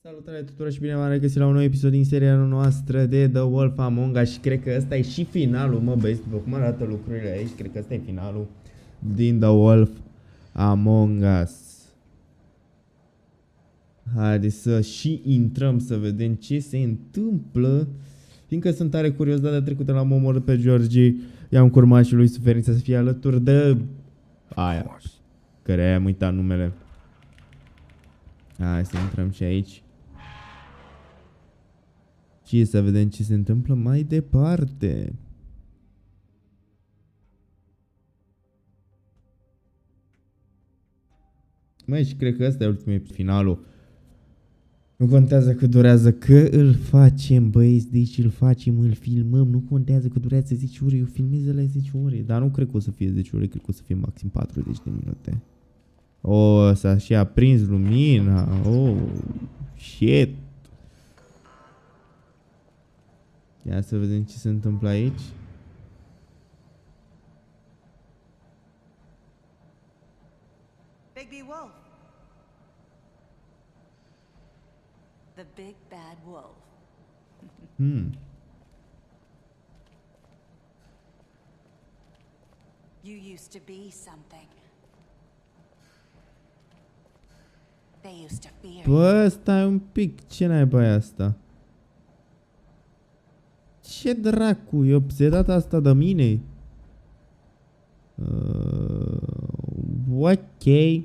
Salutare tuturor și bine v-am regăsit la un nou episod din seria noastră de The Wolf Among Us și cred că ăsta e și finalul, mă băieți, după cum arată lucrurile aici, cred că ăsta e finalul din The Wolf Among Us. Haideți să și intrăm să vedem ce se întâmplă, fiindcă sunt tare curios. Data trecută l-am omorât pe Georgie, i-am curmat și lui suferința să fie alături de aia, care am uitat numele. Hai să intrăm și aici și să vedem ce se întâmplă mai departe. Mai și cred că ăsta e ultimul finalul. Nu contează cât durează, că îl facem, băieți, deci îl facem, îl filmăm, nu contează că durează 10 ore, eu filmez la 10 ore, dar nu cred că o să fie 10 ore, cred că o să fie maxim 40 de minute. Oh, s-a și aprins lumina, oh, shit. Ia să vedem ce se întâmplă aici. Big Wolf. The big bad wolf. You used to be something. They used to fear you. Bă, stai un pic, ce naiba e asta? Ce dracu, e obsedat asta de mine? Ok. They'd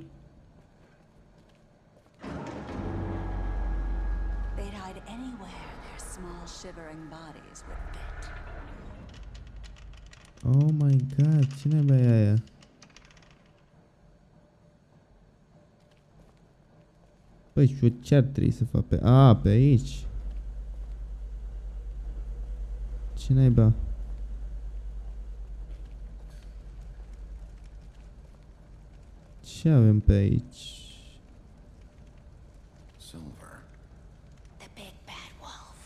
hide anywhere their small shivering bodies would fit. Oh my god, ce naiba e aia? Păi și eu ce ar trebui să fac pe... A, pe aici. Ce naiba? Ce avem pe aici? Silver. The big bad wolf.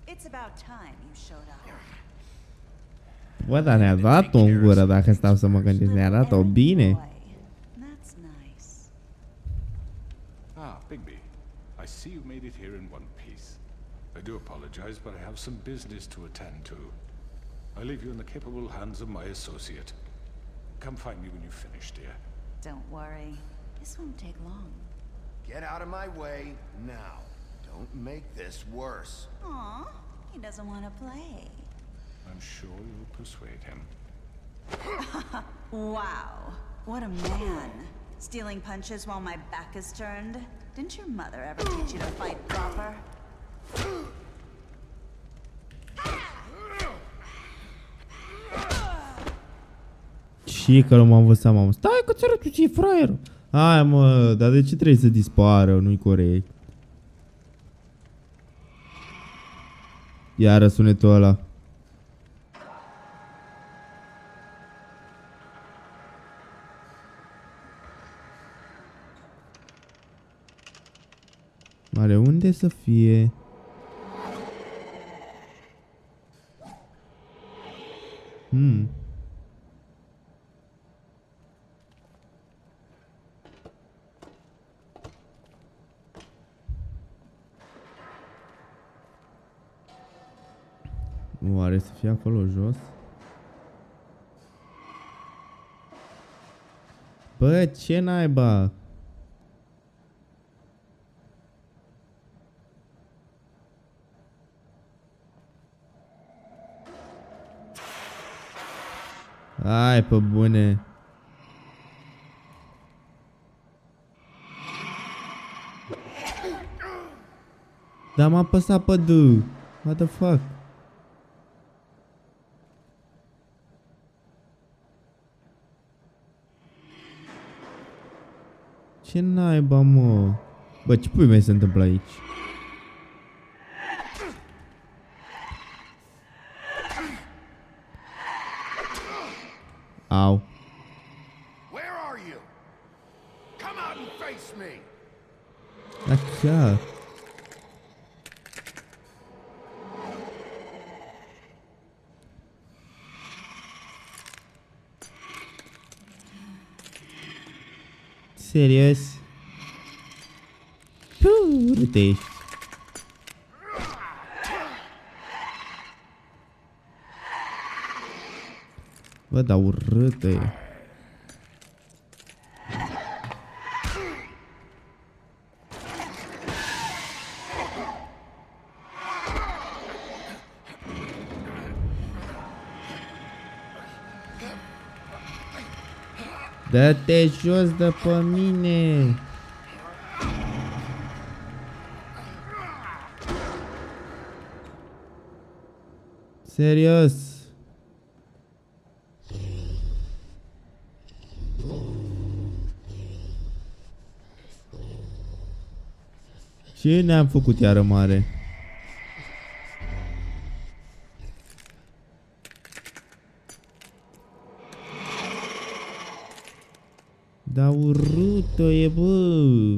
It's about time you showed up. Bă, dar ne-a dat-o în gură, dacă stau să mă gândesc, ne-a dat-o bine. That's nice. Ah, Bigby. I see you made it here in one piece. I do apologize, but I have some business to attend to. I leave you in the capable hands of my associate. Come find me when you've finished, dear. Don't worry. This won't take long. Get out of my way now. Don't make this worse. Aw, he doesn't want to play. I'm sure you'll persuade him. Wow, what a man. Stealing punches while my back is turned. Didn't your mother ever teach you to fight proper? Și că nu m-am învățat, mamă. Stai că ți-arăt tu ce-i fraierul. Hai mă, dar de ce trebuie să dispară? Nu-i corect. Iară sunetul ăla. Are unde să fie? Oare să fie acolo jos? Bă, ce naiba? Hai pe bune. Dar m-a apăsat pe D. What the fuck? Ce naiba, mă? Bă, ce pui mei se întâmplă aici? Au. Where are you? Come out and face me. Da chiar. Serios? Urât ești. Bă, dar urâtă e. Dă-te jos de pe mine! Serios! Ce ne-am făcut iară mare? Da urâtă e, bă!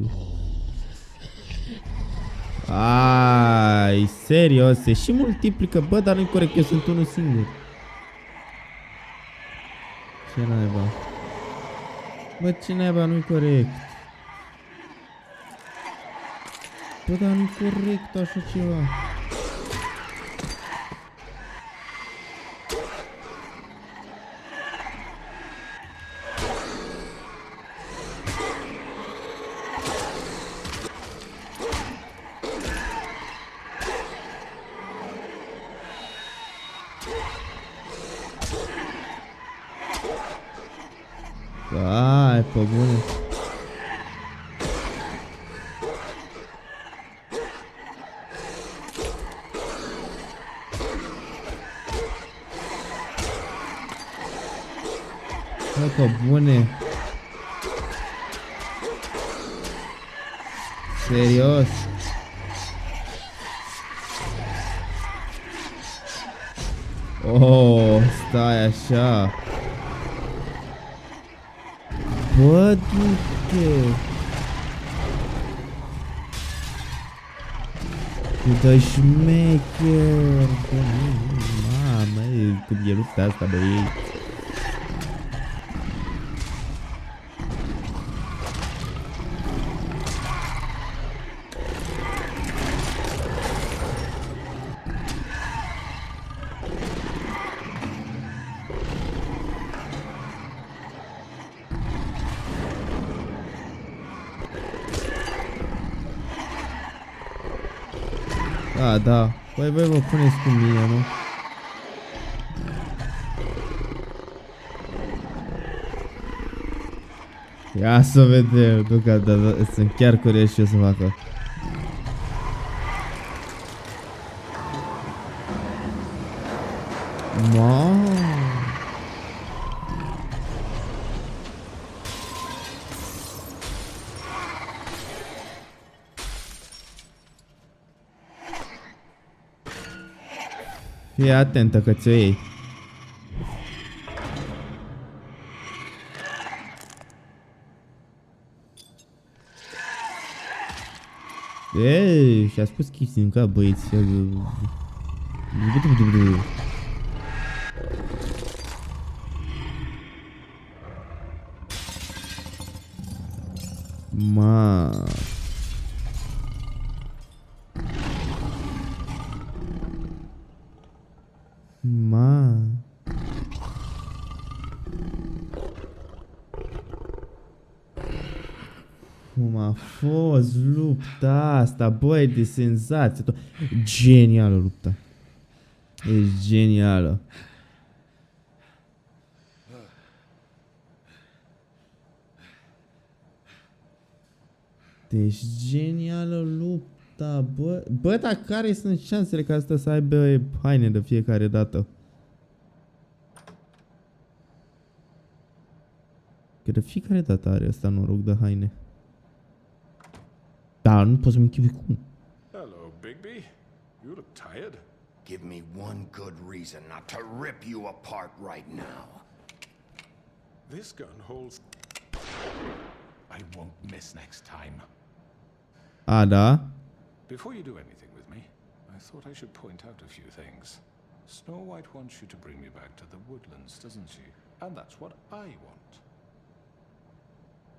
Ai, serios, se și multiplică, bă, dar nu-i corect, eu sunt unul singur. Ce naiba? Bă, ce naiba, nu-i corect. Bă, dar nu-i corect așa ceva. Ai, pe bune. Hai, pe bune. Serios. Oh, stai așa. Bă, du-te! Tu dă șmecher! Bă, mamă, cum e lupta asta, băi! Da, da. Păi voi vă puneți cu mine, nu? Ia să vedem. Nu că da, sunt chiar curios ce o să facă. Mamă. Fii atentă că ți-o iei. Eee, și-a spus chestii în cap, băieți. Ma. Ma. Cum a fost lupta asta, băi, de senzație. Genială lupta. E genială. Deci genială lupta, bă. Bă, dar care sunt șansele ca asta să aibă haine de fiecare dată? Că de fiecare dată are ăsta noroc de haine. Da, nu pot să-mi închipui cum. Hello, Bigby. You look tired. Give me one good reason not to rip you apart right now. This gun holds... I won't miss next time. A, da? Before you do anything with me, I thought I should point out a few things. Snow White wants you to bring me back to the woodlands, doesn't she? And that's what I want.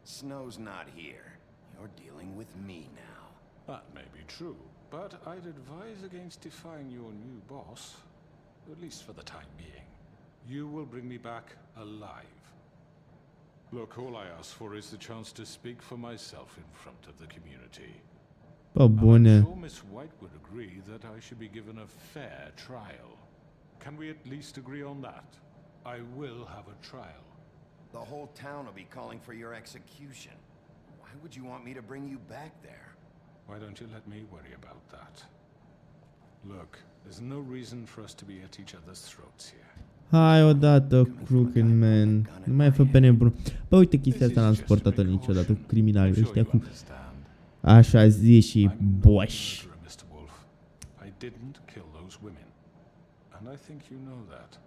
Snow's not here. You're dealing with me now. That may be true, but I'd advise against defying your new boss, at least for the time being. You will bring me back alive. Look, all I ask for is the chance to speak for myself in front of the community. Bă, bune. I'm sure Miss White would agree that I should be given a fair trial. Can we at least agree on that? I will have a trial. The whole town will be calling for your execution. Why would you want me to bring you back there? Why don't you let me worry about that? Look, there's no reason for us to be at each other's throats here. Hai odată, Crooked Man. Nu mai fă pe nebun. Bă, uite, chestia asta n-am suportat-o niciodată cu criminalii ăștia, cu așa zi și boș. Mr. Wolf, I didn't kill those women. And I think you know that.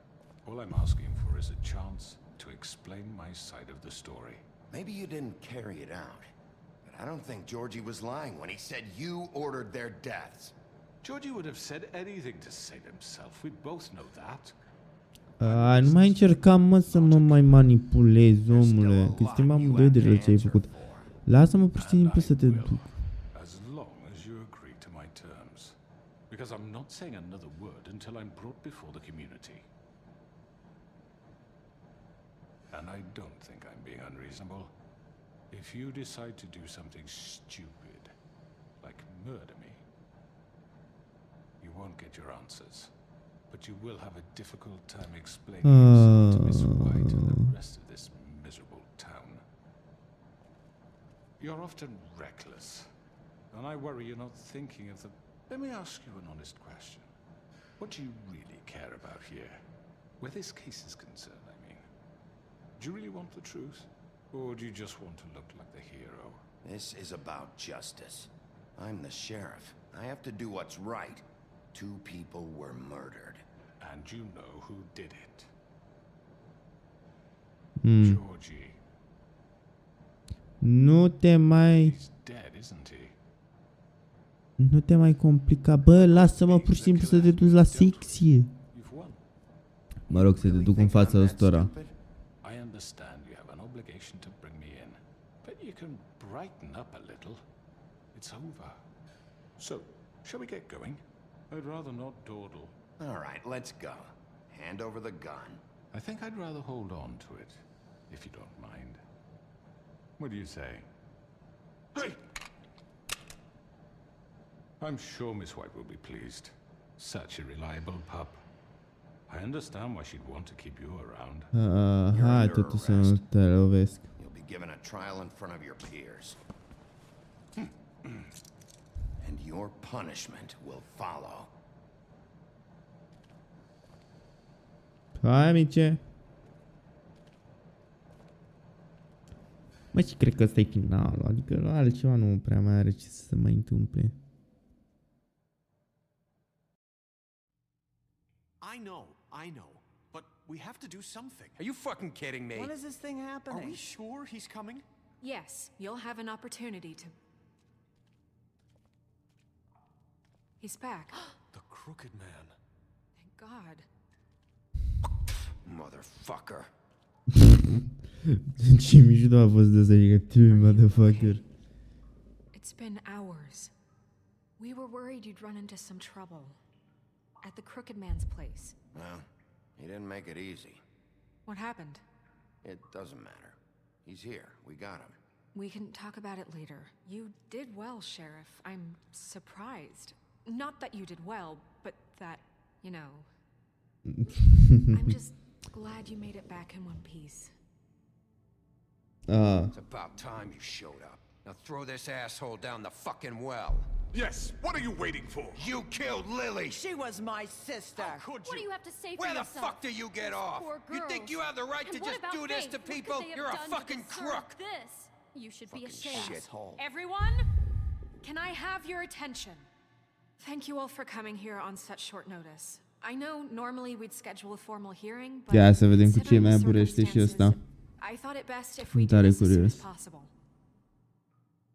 All I'm asking for is a chance to explain my side of the story. Maybe you didn't carry it out, but I don't think Georgie was lying when he said you ordered their deaths. Georgie would have said anything to save himself. We both know that. Nu mai încercam, mă, să mă mai manipulezi, omule. Că suntem amândoi deja ce ai făcut. Lasă-mă pur și simplu să te duc. As long as you agree to my terms. Because I'm not saying another word until I'm brought before the community. And I don't think I'm being unreasonable. If you decide to do something stupid, like murder me, you won't get your answers. But you will have a difficult time explaining yourself to Miss White and the rest of this miserable town. You're often reckless, and I worry you're not thinking of the... Let me ask you an honest question. What do you really care about here? Where this case is concerned, I mean. Do you really want the truth? Or do you just want to look like the hero? This is about justice. I'm the sheriff. I have to do what's right. 2 people were murdered. And you know who did it. Georgie. Nu te mai... He's dead, isn't he? Nu te mai complica. Bă, lasă-mă pur și simplu să te duci la secție. You've won. Mă rog, să te duc în fața ăstora. I understand you have an obligation to bring me in, but you can brighten up a little. It's over. So, shall we get going? I'd rather not dawdle. All right, let's go. Hand over the gun. I think I'd rather hold on to it, if you don't mind. What do you say? Hey! I'm sure Miss White will be pleased. Such a reliable pup. I understand why she'd want to keep you around. Hai totuși să nu te lovesc. You'll be given a trial in front of your peers. And your punishment will follow. Hai, amice. Mă, și cred că ăsta e finalul. Adică la altceva nu prea mai are ce să se mai întâmple. I know, but we have to do something. Are you fucking kidding me? When is this thing happening? Are we sure he's coming? Yes, you'll have an opportunity to... He's back. The Crooked Man. Thank God. Motherfucker. Ce mișto a fost de asta, e că motherfucker. It's been hours. We were worried you'd run into some trouble. At the Crooked Man's place. Well, he didn't make it easy. What happened? It doesn't matter. He's here. We got him. We can talk about it later. You did well, Sheriff. I'm surprised. Not that you did well, but that, you know... I'm just glad you made it back in one piece. It's about time you showed up. Now throw this asshole down the fucking well. Yes, what are you waiting for? You killed Lily! She was my sister. Could What do you have to say for Where the yourself? fuck do you get off? Poor You think girls. you have the right And to what just about do this Faith? to What could people? they have You're a done to fucking deserve crook! This. You should be ashamed. Shithole. Everyone, can I have your attention? Thank you all for coming here on such short notice. I know normally we'd schedule a formal hearing, but Ia să vedem cu ce considering mai the aburește și ăsta. circumstances, I thought it best if we Sunt do tare this as soon as curios. possible.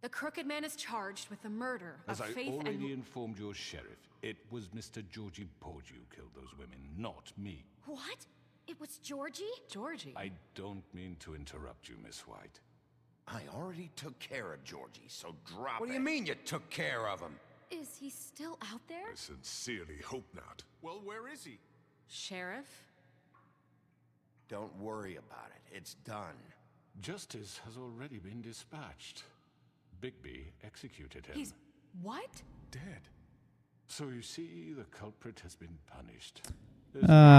The Crooked Man is charged with the murder As of I Faith already and... informed your sheriff, it was Mr. Georgie Porgy who killed those women, not me. What? It was Georgie? Georgie? I don't mean to interrupt you, Miss White. I already took care of Georgie, so drop What do it. you mean you took care of him? Is he still out there? I sincerely hope not. Well, where is he? Sheriff? Don't worry about it. It's done. Justice has already been dispatched. Bigby executed him. He's... what? Dead. So you see, the culprit has been punished.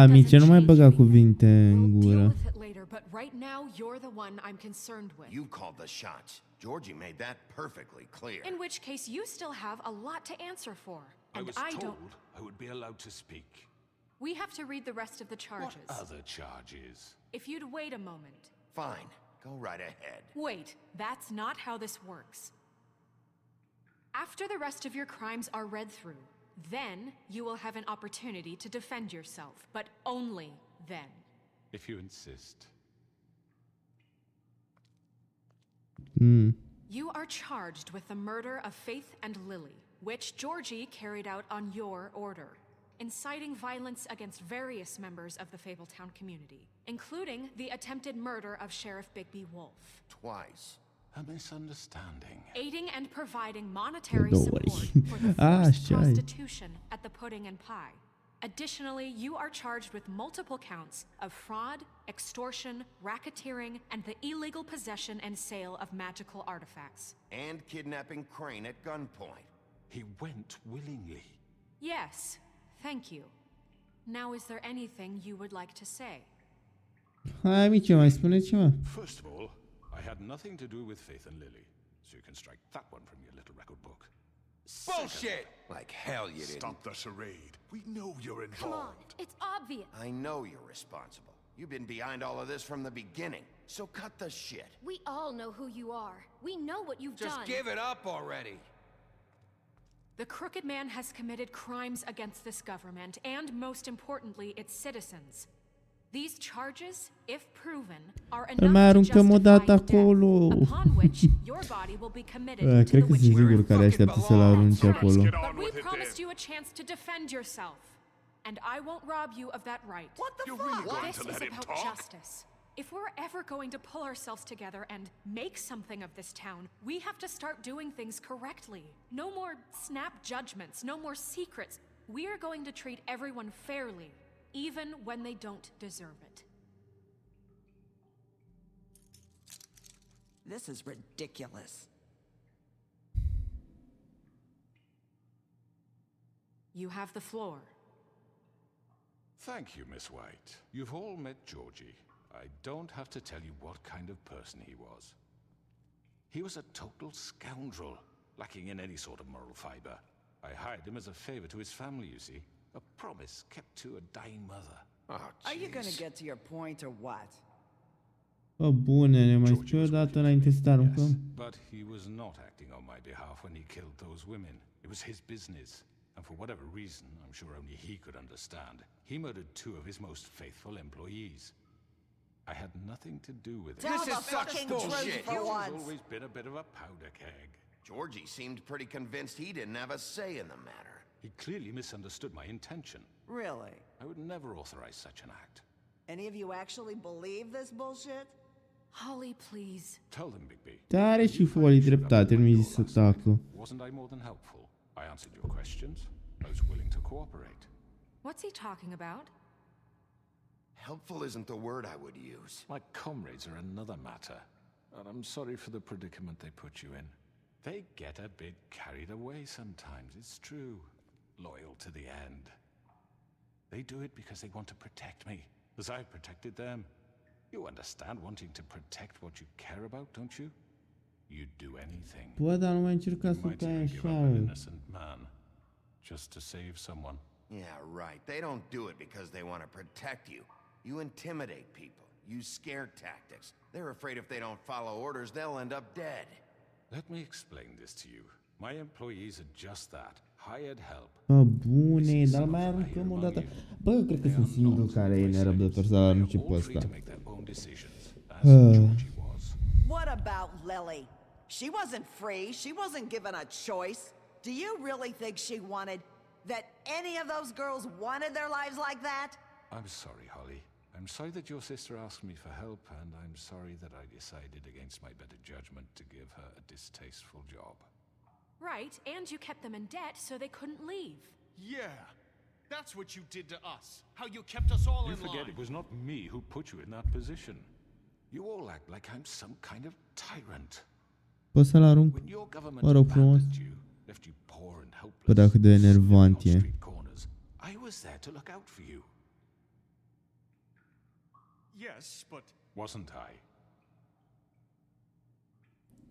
Mice, nu mai băga cuvinte în We'll deal gură. with it later, but right now you're the one I'm concerned with. You called the shots. Georgie made that perfectly clear. In which case you still have a lot to answer for. I And was I told don't... I would be allowed to speak. We have to read the rest of the What charges. other charges? If you'd wait a moment. Fine. Go right ahead. Wait, that's not how this works. After the rest of your crimes are read through, then you will have an opportunity to defend yourself, but only then. If you insist. You are charged with the murder of Faith and Lily, which Georgie carried out on your order, inciting violence against various members of the Fabletown community, including the attempted murder of Sheriff Bigby Wolf. Twice. A misunderstanding. Aiding and providing monetary Don't support worry. for the forced shy. prostitution at the Pudding and Pie. Additionally, you are charged with multiple counts of fraud, extortion, racketeering, and the illegal possession and sale of magical artifacts. And kidnapping Crane at gunpoint. He went willingly. Yes, thank you. Now, is there anything you would like to say? Hai, Mice, mai spune ceva. First of all, I had nothing to do with Faith and Lily, so you can strike that one from your little record book. Bullshit! Like hell you didn't. Stop the charade. We know you're Come on, involved. it's obvious. I know you're responsible. You've been behind all of this from the beginning. So cut the shit. We all know who you are. We know what you've Just done. give it up already. The Crooked Man has committed crimes against this government and, most importantly, its citizens. These charges, if proven, are Îl mai enough to aruncăm o dată justify death, acolo. upon which your body will be committed to Cred the că witch sunt sigur burn. care așteaptă să-l arunce acolo. Get But on we with it promised then. you a chance to defend yourself, and I won't rob you of that right. What the You're really fuck? going This to is let him about talk? justice. If we're ever going to pull ourselves together and make something of this town, we have to start doing things correctly. No more snap judgments, no more secrets. We are going to treat everyone fairly, even when they don't deserve it. This is ridiculous. You have the floor. Thank you, Miss White. You've all met Georgie. I don't have to tell you what kind of person he was. He was a total scoundrel, lacking in any sort of moral fiber. I hired him as a favor to his family, you see. A promise kept to a dying mother. Oh, Are you gonna jeez. get to your point or what? Bă, bune, ne mai spui o dată înainte să te aruncăm? Yes, but he was not acting on my behalf when he killed those women. It was his business. And for whatever reason, I'm sure only he could understand, he murdered two of his most faithful employees. I had nothing to do with it. Tell This the is such fucking bullshit. truth for He's once. always been a bit of a powder keg. Georgie seemed pretty convinced he didn't have a say in the matter. He clearly misunderstood my intention. Really? I would never authorize such an act. Any of you actually believe this bullshit? Holly, please. Tell them, Bigby. Dar are și Foley dreptate, nu-i zis să tacă. Wasn't I more than helpful? I answered your questions. I was willing to cooperate. What's he talking about? Helpful isn't the word I would use. My comrades are another matter. And I'm sorry for the predicament they put you in. They get a bit carried away sometimes, it's true. Loyal to the end. They do it because they want to protect me, as I've protected them. You understand wanting to protect what you care about, don't you? You'd do anything. Bă, dar nu mai încerca You să might tai even give așa. up an innocent man, just to save someone. Yeah, right. They don't do it because they want to protect you. You intimidate people, use scare tactics. They're afraid if they don't follow orders, they'll end up dead. Let me explain this to you. My employees are just that, hired help. Bă, bune, dar mai aruncăm o dată. Bă, cred că sunt singurul care e nerăbdător să-l arunce pe ăsta. What about Lily? She wasn't free. She wasn't given a choice. Do you really think she wanted... that any of those girls wanted their lives like that? I'm sorry, Holly. I'm I'm sorry that your sister asked me for help, and I'm sorry that I decided against my better judgment to give her a distasteful job. Right, and you kept them in debt so they couldn't leave. Yeah. That's what you did to us. How you kept us all You in forget line. it was not me who put you in that position. You all act like I'm some kind of tyrant. Poți să-l arunc? When your government Mă rog frumos. abandoned you, left you poor and helpless, Bă, dacă de enervant sleeping on e. street corners, I was there to look out for you. Yes, but Wasn't I?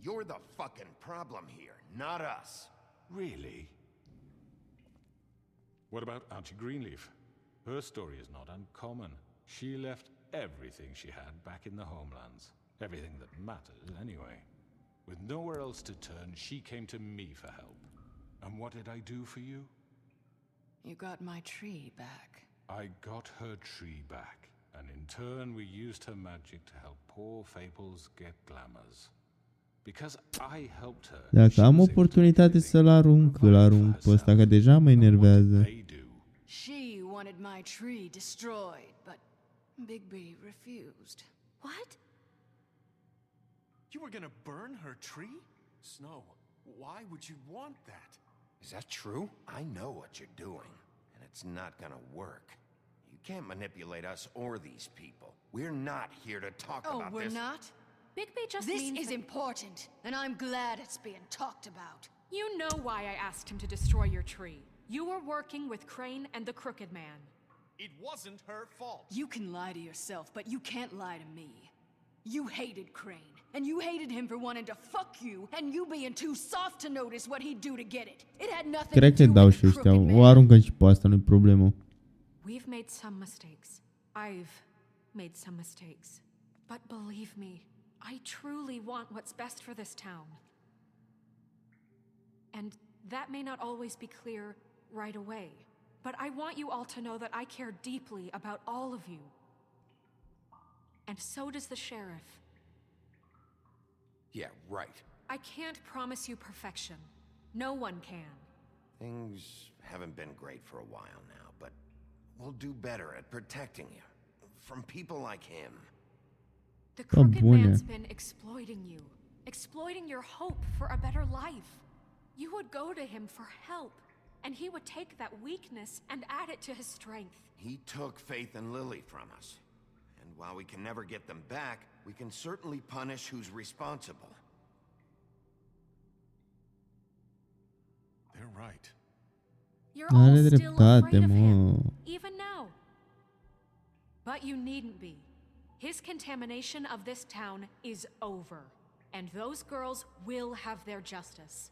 You're the fucking problem here, not us. Really? What about Auntie Greenleaf? Her story is not uncommon. She left everything she had back in the homelands. Everything that mattered, anyway. With nowhere else to turn, she came to me for help. And what did I do for you? You got my tree back. I got her tree back. And in turn, we used her magic to help poor Fables get glamours. Because I helped her. Dacă am oportunitate să-l arunc, îl arunc pe ăsta, că deja mă enervează. She wanted my tree destroyed, but Bigby refused. What? you were gonna burn her tree? Snow, why would you want that? Is that true? I know what you're doing, and it's not gonna work. You can't manipulate us or these people. We're not here to talk Oh, about we're this. not? Bigby just This means is that important, and I'm glad it's being talked about. you know why I asked him to destroy your tree. You were working with Crane and the Crooked Man. It wasn't her fault. You can lie to yourself, but you can't lie to me. You hated Crane, and you hated him for wanting to fuck you, and you being too soft to notice what he'd do to get it. It had nothing Cred to că do dau with și the ăștia. Crooked O Man. aruncăm și pe asta, nu-i problemă. We've made some mistakes. I've made some mistakes. But believe me, I truly want what's best for this town. And that may not always be clear right away. But I want you all to know that I care deeply about all of you. And so does the sheriff. Yeah, right. I can't promise you perfection. No one can. Things haven't been great for a while now, but we'll do better at protecting you from people like him. The Crooked bune. Man's been exploiting you. Exploiting your hope for a better life. You would go to him for help, and he would take that weakness and add it to his strength. He took Faith and Lily from us. And while we can never get them back, we can certainly punish who's responsible. They're right. You're all Are still dreptate, afraid of him, mă. even now. But you needn't be. His contamination of this town is over, and those girls will have their justice.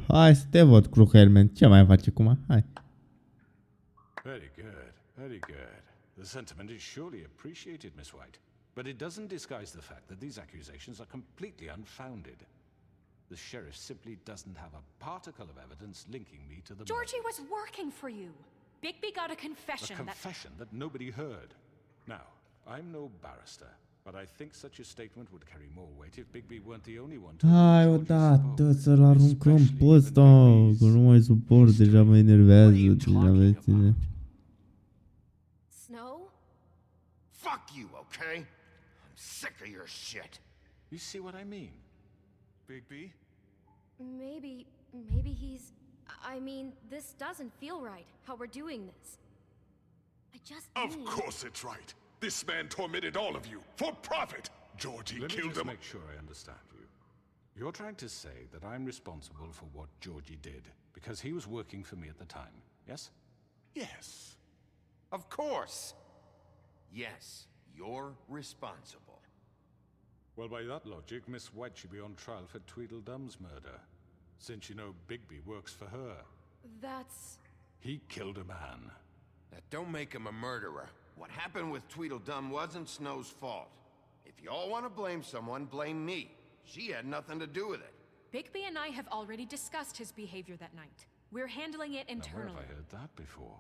Hai să te văd, Cruhelman. Ce mai face acum? Hai. Very good, very good. The sentiment is surely appreciated, Miss White. But it doesn't disguise the fact that these accusations are completely unfounded. The sheriff simply doesn't have a particle of evidence linking me to the Georgie was murders. working for you. Bigby got a confession A confession that nobody heard. Now, I'm no barrister, but I think such a statement would carry more weight if Bigby weren't the only one to Hai Georgie odată spoke, să-l aruncăm pe especially ăsta, when că nu Bigby's mai suport, deja mă enervează, What are you deja talking veți ține. about? Snow? Fuck you, okay? I'm sick of your shit. You see what I mean? Bigby? Maybe he's... I mean, this doesn't feel right, how we're doing this. I just Of need... course it's right. This man tormented all of you for profit. Georgie Let me killed just them. make sure I understand you. You're trying to say that I'm responsible for what Georgie did because he was working for me at the time, yes? Yes. Of course. Yes, you're responsible. Well, by that logic, Miss White should be on trial for Tweedledum's murder, since you know Bigby works for her. That's... He killed a man. That don't make him a murderer. What happened with Tweedledum wasn't Snow's fault. If y'all want to blame someone, blame me. She had nothing to do with it. Bigby and I have already discussed his behavior that night. We're handling it Now, where internally. have I heard that before?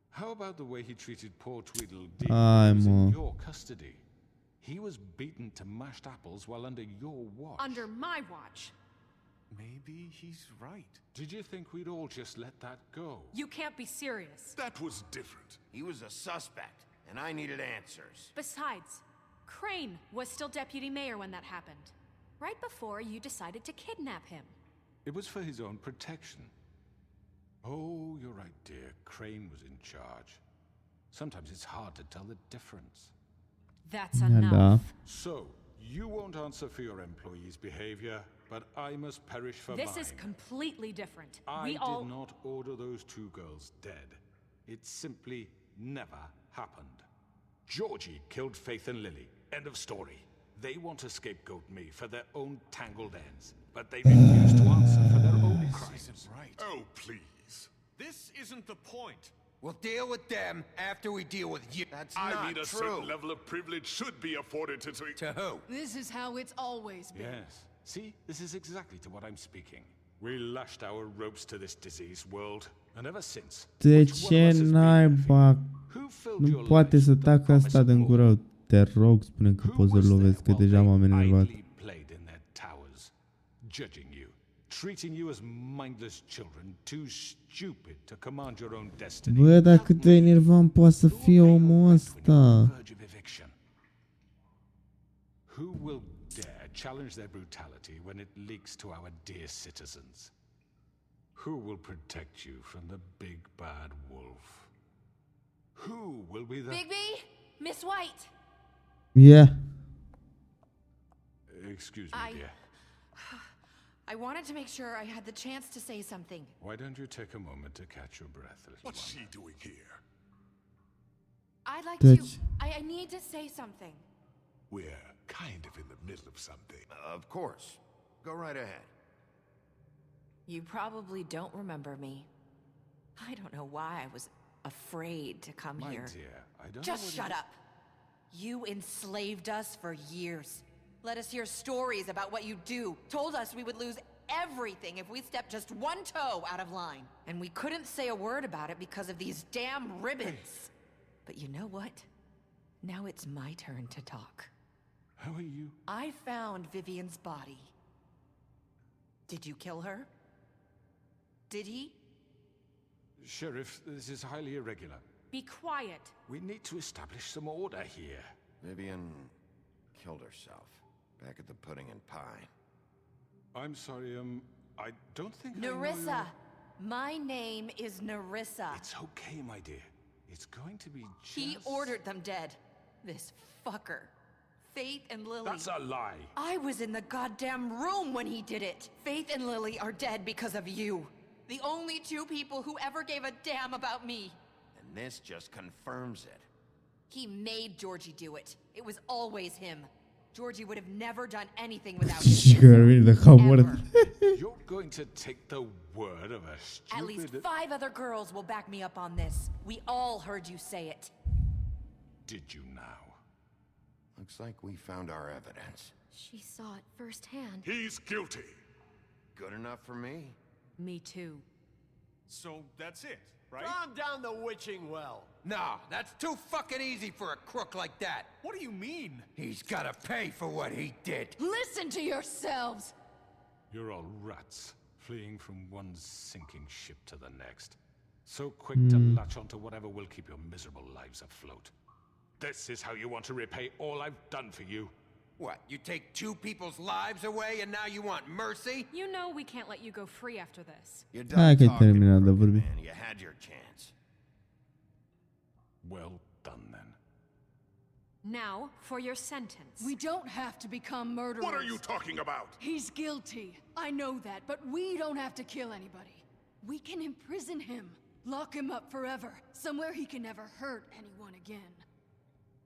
How about the way he treated poor Tweedledee Ai, when he was in mă. your custody? He was beaten to mashed apples while under your watch. Under my watch. maybe he's right. Did you think we'd all just let that go? You can't be serious. That was different. He was a suspect, and I needed answers. Besides, Crane was still deputy mayor when that happened. Right before you decided to kidnap him. It was for his own protection. Oh, you're right, dear. Crane was in charge. Sometimes it's hard to tell the difference. That's Da. enough. So, you won't answer for your employees' behavior, but I must perish for This mine. is completely different. I We did all... not order those two girls dead. It simply never happened. Georgie killed Faith and Lily. End of story. They want to scapegoat me for their own tangled ends, but they refuse to answer for their own crimes. Isn't right. Oh, please. This isn't the point. We'll deal with them after we deal with you. That's I not mean, a true. certain level of privilege should be afforded to... To who? This is how it's always been. Yes. See, this is exactly to what I'm speaking. We lashed our ropes to this diseased world, and ever since... De which one ce of us has been naiba? happy? Who filled Nu your poate lives să with the tacă promise asta of din glory? gură. Te rog, spune că Who poți să-l was lovesc, că there deja while m-am they enervat. idly played in their towers, judging you, treating you as mindless children, too stupid to command your own destiny? Bă, dar cât de enervant poate să fie omul ăsta? Verge of eviction. Who will dare challenge their brutality when it leaks to our dear citizens? Who will protect you from the big bad wolf? Who will be the... Bigby? Miss White? Yeah. Excuse me, dear. I wanted to make sure I had the chance to say something. Why don't you take a moment to catch your breath, little What's one? she doing here? I'd like Deci. to... I need to say something. We're kind of in the middle of something. Of course. Go right ahead. You probably don't remember me. I don't know why I was afraid to come My here. dear, I don't Just know what shut up. You enslaved us for years. Let us hear stories about what you do. Told us we would lose everything if we stepped just one toe out of line. And we couldn't say a word about it because of these damn ribbons. But you know what? Now it's my turn to talk. How are you? I found Vivian's body. Did you kill her? Did he? Sheriff, this is highly irregular. Be quiet. We need to establish some order here. Vivian killed herself back at the Pudding and Pie. I'm sorry, I don't think I know Nerissa! you. My name is Nerissa. It's okay, my dear. It's going to be just... He ordered them dead. This fucker. Faith and Lily. That's a lie. I was in the goddamn room when he did it. Faith and Lily are dead because of you. The only two people who ever gave a damn about me. And this just confirms it. He made Georgie do it. It was always him. Georgie would have never done anything without him. Și că vine de camură. You're going to take the word of a stupid... At least 5 other girls will back me up on this. We all heard you say it. Did you now? Looks like we found our evidence. She saw it firsthand. He's guilty. Good enough for me? Me too. So that's it, right? Calm down the witching well. No, that's too fucking easy for a crook like that. What do you mean? He's gotta pay for what he did. Listen to yourselves! You're all rats, fleeing from one sinking ship to the next. So quick to latch onto whatever will keep your miserable lives afloat. This is how you want to repay all I've done for you. What, you take 2 people's lives away and now you want mercy? You know we can't let you go free after this. You're Hai done că-i talking, terminat de crooked vorbit. man. You had your chance. Well done, then. Now, for your sentence. We don't have to become murderers. What are you talking about? He's guilty. I know that, but we don't have to kill anybody. We can imprison him. Lock him up forever. Somewhere he can never hurt anyone again.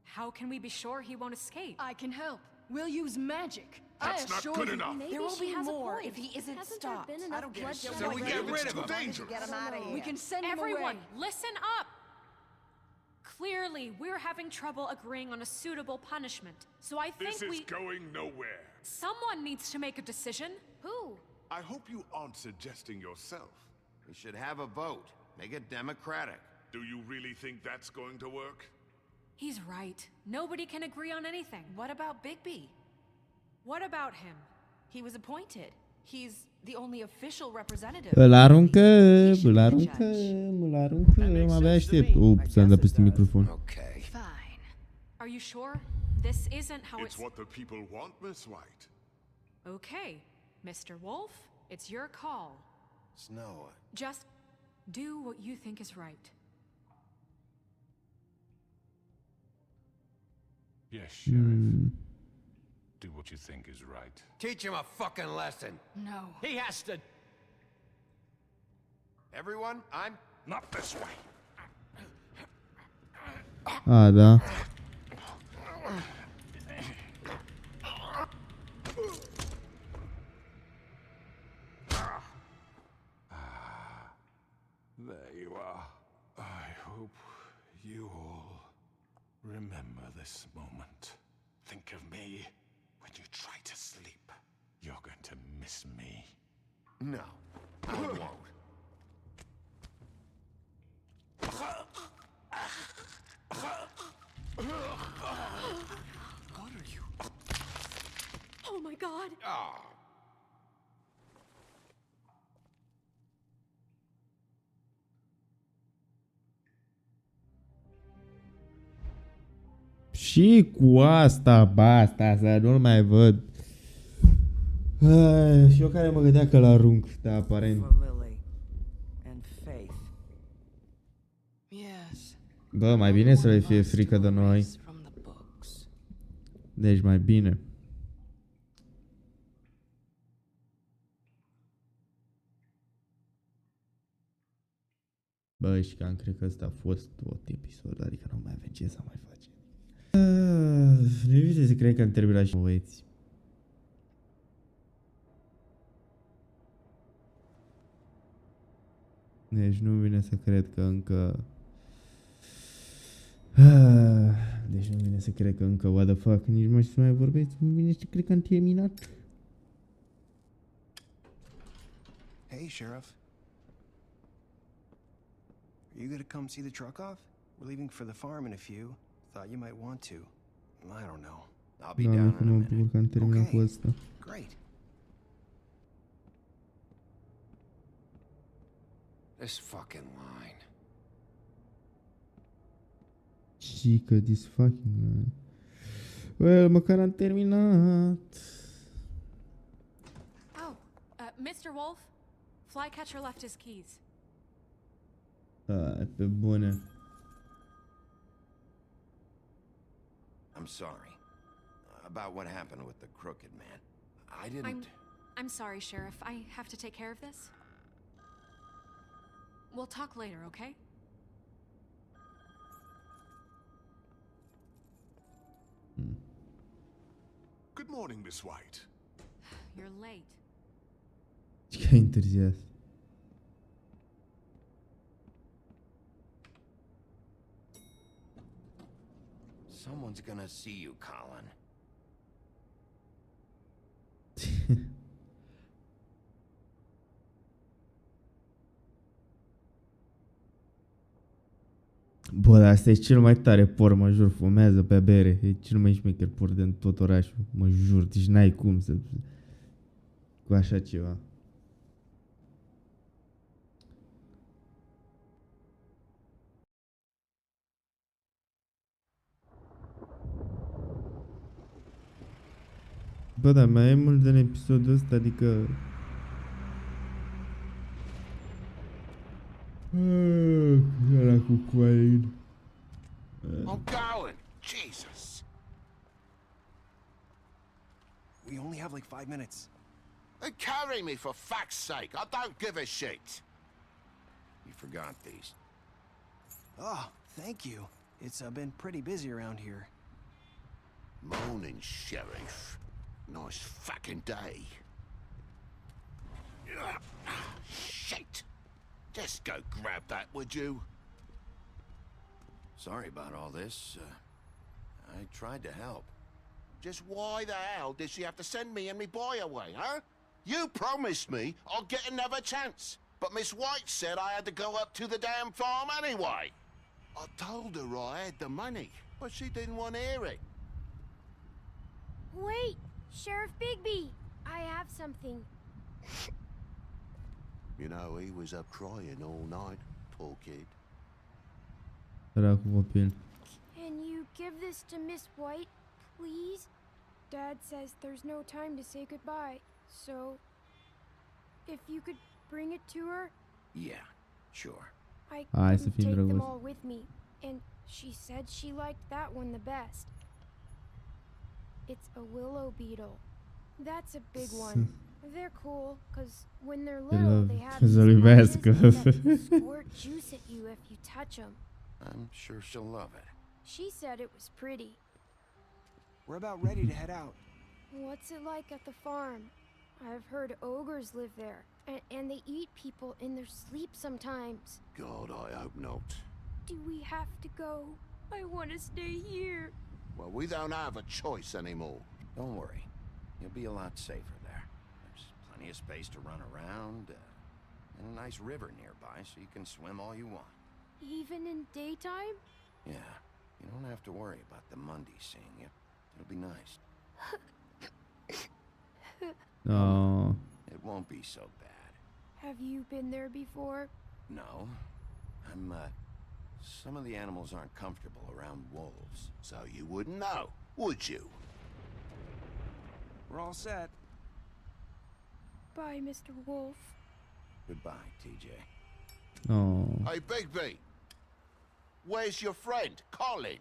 How can we be sure he won't escape? I can help. We'll use magic. That's I not assure good you. enough. Maybe There will she be has a more point. if he isn't Hasn't stopped. there been I enough don't get bloodshed? it. So we get rid of him. Dangerous. Get him out of here. We can send him away. Everyone, listen up! Clearly, we're having trouble agreeing on a suitable punishment. So I think This is we... going nowhere. Someone needs to make a decision. Who? I hope you aren't suggesting yourself. We should have a vote. Make it democratic. Do you really think that's going to work? He's right. Nobody can agree on anything. What about Bigby? What about him? He was appointed. He's the only official representative. Îl aruncăm, îl aruncăm, îl aruncăm, abia aștept. Ups, am dat peste microfon. Okay. Fine. Are you sure? This isn't how It's what the people want, Miss White. Okay, Mr. Wolf, it's your call. Snow. Just do what you think is right. Yes, Sheriff. Do what you think is right. Teach him a fucking lesson. No. He has to. Everyone, I'm... Not this way. A, da. There you are. I hope you all remember this moment. Think of me when you try to sleep. You're going to miss me. No, I won't. What are you? Oh my god. Oh. Și cu asta, basta, să nu-l mai văd. Și eu care mă gândeam că l-arunc, da, aparent. For Lily and Faith. Yes. Bă, mai bine să le fie frică de noi. From the books. Deci mai bine. Bă, și cam cred că ăsta a fost tot episodul, adică nu mai avem ce să mai facem. Nu vine să cred că am terminat și băieți. Deci nu vine să cred că încă... Deci nu vine să cred că încă, what the fuck, nici mai știu să mai vorbesc, nu vine să cred că am terminat. Hey, Sheriff. Are you gonna come see the truck off? We're leaving for the farm in a few. Thought you might want to. I don't know. I'll be Da, down in a mă minute. bucur că am terminat cu ăsta. Great. This fucking line. Și că this fucking... Well, măcar am terminat. Oh, Mr. Wolf, Flycatcher left his keys. Pe bune. I'm sorry. About what happened with the crooked man. I didn't... I'm sorry, Sheriff. I have to take care of this. We'll talk later, okay? Good morning, Miss White. You're late. Ce că ai întârziat. Someone's gonna see you, Colin. Bă, dar asta e cel mai tare por, mă jur, fumează pe bere. E cel mai șmecher por din tot orașul, mă jur, deci n-ai cum să... cu așa ceva. Bă, dar mai e mult în episodul ăsta, adică... Era cu Quaid. I'm going! Jesus! We only have like 5 minutes. Then carry me for fuck's sake! I don't give a shit! You forgot these. Oh, thank you. It's been pretty busy around here. Morning, Sheriff. Nice fucking day. Shit! Just go grab that, would you? Sorry about all this. I tried to help. Just why the hell did she have to send me and me boy away, huh? You promised me I'll get another chance. But Miss White said I had to go up to the damn farm anyway. I told her I had the money, but she didn't want to hear it. Wait, Sheriff Bigby, I have something. You know, he was up crying all night, poor kid. Săracul copil. Can you give this to Miss White, please? Dad says there's no time to say goodbye, so if you could bring it to her. Yeah, sure. I Hai să couldn't fim take them drăguți. all with me, and she said she liked that one the best. It's a willow beetle. That's a big one. They're cool, because when they're little, they have these pouches that squirt juice at you if you touch them. I'm sure she'll love it. She said it was pretty. We're about ready to head out. What's it like at the farm? I've heard ogres live there, and they eat people in their sleep sometimes. God, I hope not. Do we have to go? I want to stay here. Well, we don't have a choice anymore. Don't worry. You'll be a lot safer there. There's plenty of space to run around, and a nice river nearby so you can swim all you want. Even in daytime? Yeah, you don't have to worry about the Mundies seeing you. It'll be nice. Oh. It won't be so bad. Have you been there before? No. Some of the animals aren't comfortable around wolves. So you wouldn't know, would you? We're all set. Bye, Mr. Wolf. Goodbye, TJ. Oh. Hey, Bigby. Where's your friend, Colin?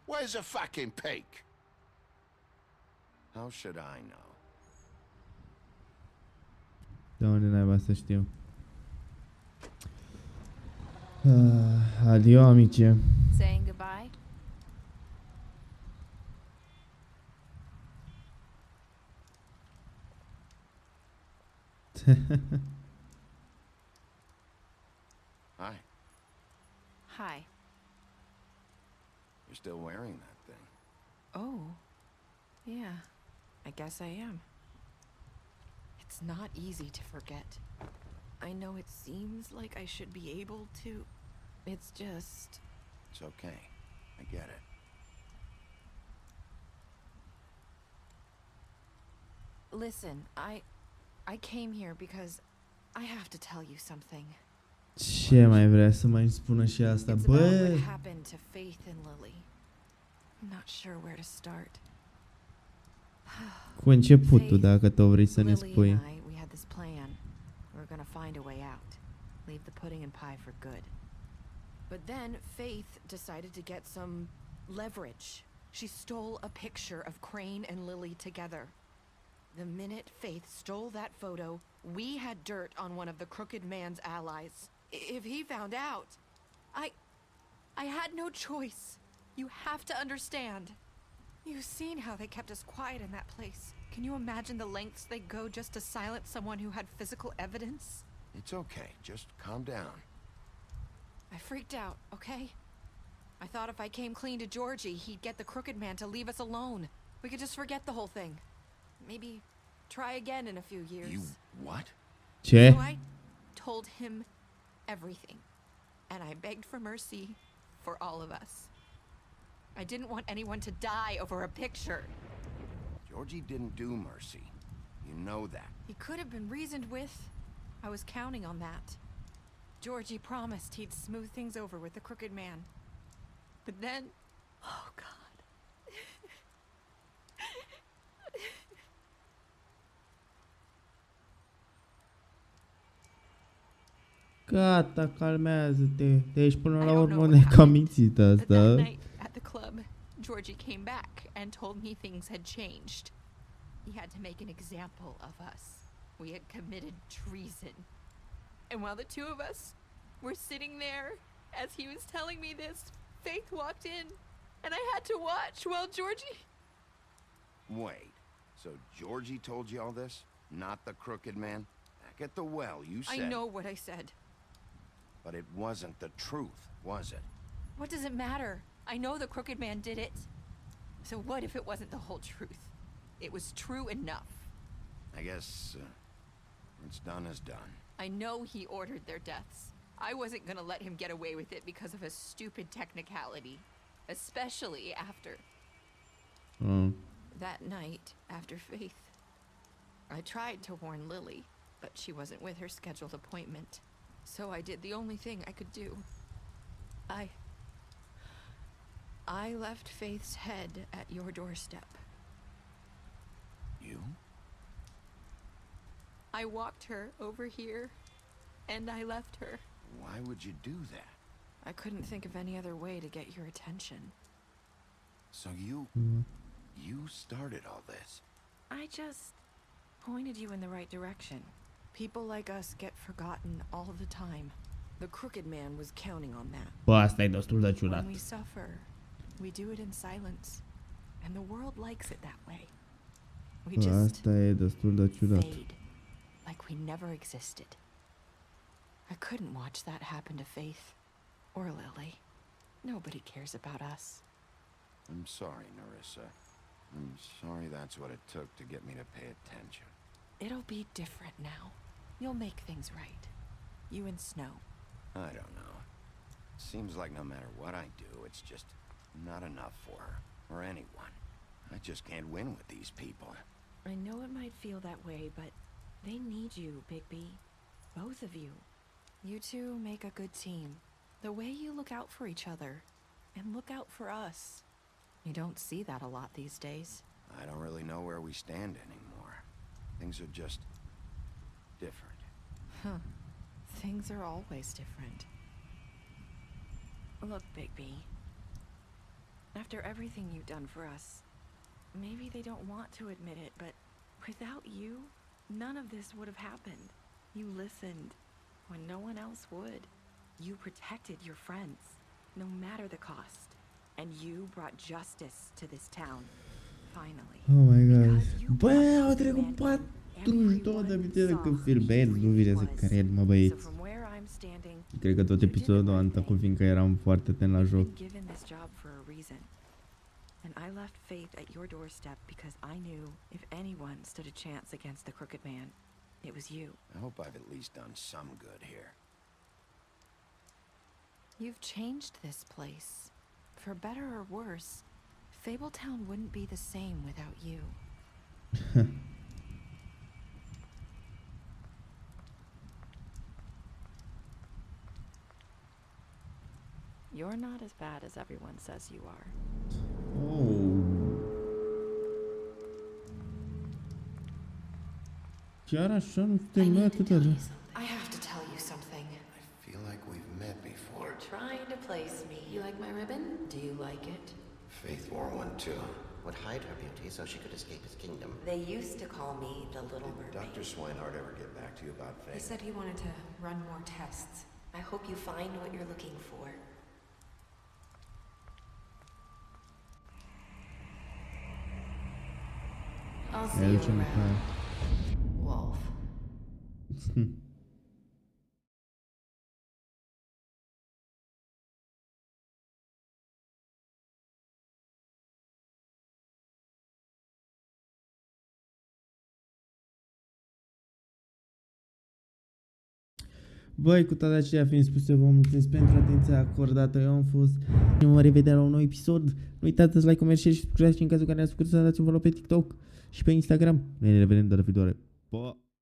Where's the fucking pig? How should I know? De unde naiba să știu? Adio, amice. Saying goodbye? Hi. Hi. You're still wearing that thing. Oh. Yeah. I guess I am. It's not easy to forget. I know it seems like I should be able to. It's just... It's okay. I get it. Listen, I came here because I have to tell you something. Ce mai vrea să mai spună și asta? It's about Bă! what happened to Faith and Lily. I'm not sure where to start. Cu începutul, dacă tot vrei să ne Lily spui. and I, we had this plan. We were gonna find a way out. Leave the pudding and pie for good. But then Faith decided to get some leverage. She stole a picture of Crane and Lily together. The minute Faith stole that photo, we had dirt on one of the crooked man's allies. If he found out, I had no choice. You have to understand. You've seen how they kept us quiet in that place. Can you imagine the lengths they go just to silence someone who had physical evidence? It's okay. Just calm down. I freaked out, okay? I thought if I came clean to Georgie, he'd get the crooked man to leave us alone. We could just forget the whole thing. Maybe try again in a few years. You what? Ce? So I told him everything. And I begged for mercy for all of us. I didn't want anyone to die over a picture. Georgie didn't do mercy. You know that. He could have been reasoned with. I was counting on that. Georgie promised he'd smooth things over with the crooked man. But then... Oh, God. Gata, calmează-te. Deci până la I don't urmă know ne-ai what cam happened, mințit but asta. that night at the club, Georgie came back and told me things had changed. He had to make an example of us. We had committed treason. And while the two of us were sitting there, as he was telling me this, Faith walked in, and I had to watch while Georgie... Wait. So Georgie told you all this? Not the crooked man? Back at the well, you said... I know what I said. But it wasn't the truth, was it? What does it matter? I know the crooked man did it. So what if it wasn't the whole truth? It was true enough. I guess what's done is done. I know he ordered their deaths. I wasn't gonna let him get away with it because of a stupid technicality. Especially after... Mm. That night, after Faith. I tried to warn Lily, but she wasn't with her scheduled appointment. So I did the only thing I could do. I left Faith's head at your doorstep. You? I walked her over here, and I left her. Why would you do that? I couldn't think of any other way to get your attention. So you started all this? I just pointed you in the right direction. People like us get forgotten all the time. The Crooked Man was counting on that. Bă, asta e destul de ciudat. When we suffer, we do it in silence, and the world likes it that way. We Bă, just asta e destul de ciudat. fade, like we never existed. I couldn't watch that happen to Faith or Lily. Nobody cares about us. I'm sorry, Nerissa. I'm sorry that's what it took to get me to pay attention. It'll be different now. You'll make things right. You and Snow. I don't know. Seems like no matter what I do, it's just not enough for her, or anyone. I just can't win with these people. I know it might feel that way, but they need you, Bigby. Both of you. You two make a good team. The way you look out for each other, and look out for us. You don't see that a lot these days. I don't really know where we stand anymore. Things are just different. Huh. Things are always different. Look, Bigby. After everything you've done for us, maybe they don't want to admit it, but without you, none of this would have happened. You listened when no one else would. You protected your friends, no matter the cost. And you brought justice to this town. Finally. Oh my god. Bă, au trecut 42 de minute de când filmez, nu vine să cred, mă băieți. Cred că tot episodul a întăcut, fiindcă eram foarte atent la joc. And I left Faith at your doorstep because I knew if anyone stood a chance against the Crooked Man, it was you. I hope I've at least done some good here. You've changed this place. For better or worse, Fabletown wouldn't be the same without you. You're not as bad as everyone says you are. Oh. Chiar așa nu suntem noi atât de... I have to tell you something. I feel like we've met before. You're trying to place me. You like my ribbon? Do you like it? Faith wore one too. Would hide her beauty so she could escape his kingdom. They used to call me the Little Mermaid. Dr. Swinehart ever get back to you about Faith? He said he wanted to run more tests. I hope you find what you're looking for. I'll see you around, Wolf. Băi, cu toate acestea fiind spuse, vă mulțumesc pentru atenția acordată. Eu am fost. Ne vom revedea la un nou episod. Nu uitați să like, comment, share și subscribe în cazul care ne-ați făcut să dați un follow pe TikTok și pe Instagram. Ne revedem data viitoare. Pa!